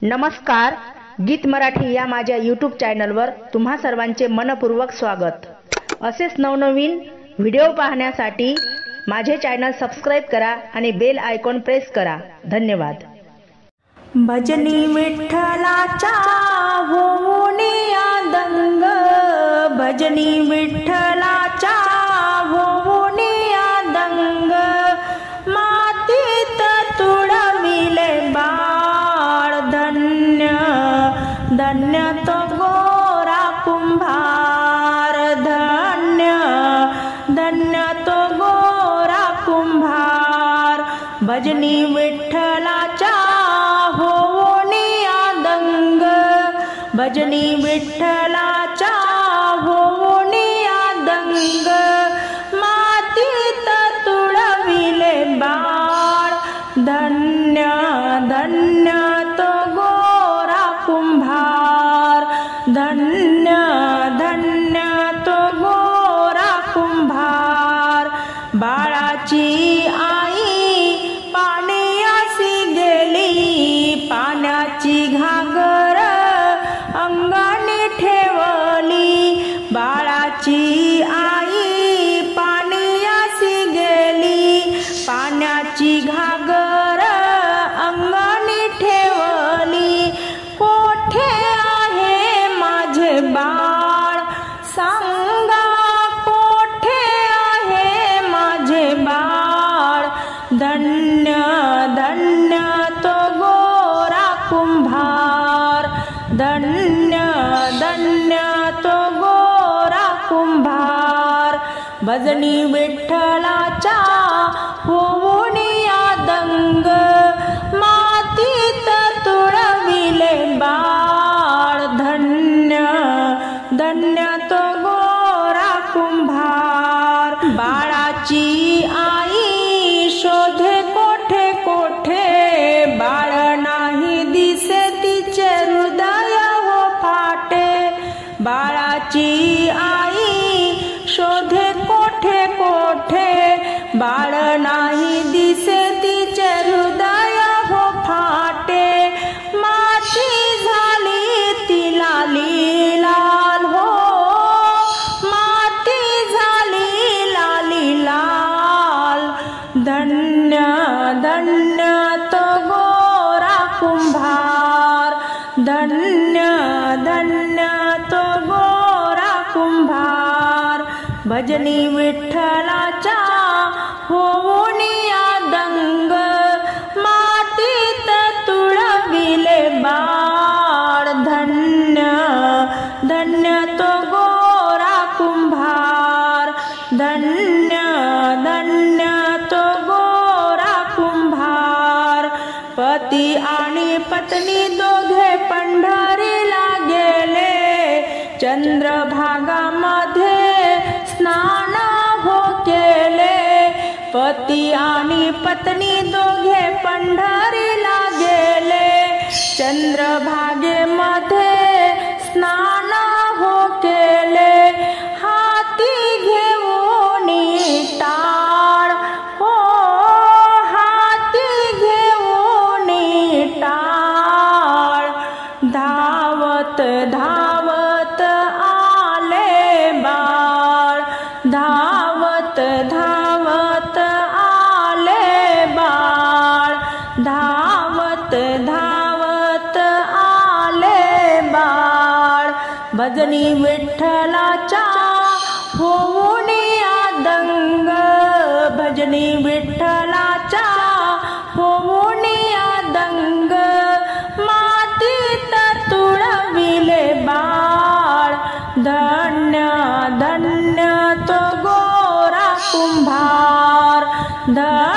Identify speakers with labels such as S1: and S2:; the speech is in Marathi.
S1: नमस्कार, गीत मराठी या माझ्या यूट्यूब चॅनलवर तुम्हा सर्वांचे मनपूर्वक स्वागत। असेच नवनवीन व्हिडिओ पाहण्यासाठी माझे चॅनल सबस्क्राइब करा आणि बेल आयकॉन प्रेस करा। धन्यवाद।
S2: भजनी विठ्ठलाचा होऊनी आदंग, भजनी विठ्ठलाचा होऊनी आदंग, मातीत तुडविले बाळ, धन्य धन्य तो गोरा कुंभार, धन्य धन्य तो गोरा कुंभार। भजनी विठ्ठलाचा होऊनी आदंग, भजनी विठ्ठलाचा होऊनी आदंग, मातीत तुडविले बाळ, धन्य धन्य तो गोरा कुंभार, धन्य धन्य तो गोरा कुंभार। बाळाची आई पाण्यासी गेली, पाण्याची घागर अंगाने ठेवली, बाळाची आई पाण्यासी गेली, पाण्याची घागर अंगाने ठेवली। कोठे आहे माझे बाळ, सांगा कोठे आहे माझे बाळ, धन्य धन्य तो गोरा कुंभार, धन्य धन्य तो गोरा कुंभार। भजनी विठ्ठलाचा होऊनी आदंग, मातीत तुडविले बाळ, धन्य धन्य तो गोरा कुंभार। बाळाची आई शोधे कोठे कोठे, बाळ नाही दिसे तिचे हृदय हो फाटे, बाळाची आई शोधे कोठे कोठे, बाळ नाही दिसे तिचे हृदय हो फाटे। माती झाली ती लाली लाल हो, माती झाली लाली लाल, धन्य धन्य तो गोरा कुंभार, धन्य धन्य तो गोरा कुंभार। भजनी विठ्ठलाचा होऊनी आदंग, मातीत तुडविले बाळ, धन्य धन्य तो गोरा कुंभार, धन्य धन्य तो गोरा कुंभार। पती आणि पत्नी दोघे पंढरीला गेले, चंद्रभागामध्ये स्नान हो केले, पती आणि पत्नी दोघे पंढरीला गेले, चंद्रभागेमध्ये स्नान हो केले। हाती घेऊनी टाळ हो, हाती घेऊनी टाळ, धावत धावत आले बाळ, धावत धावत आले बाळ, धावत धावत आले बाळ। भजनी विठ्ठलाचा होऊनी आदंग, भजनी विठ्ठलाचा होऊनी आदंग, मातीत तुडविले बाळ, धन्य धन्य तो गोरा कुंभार, धन्य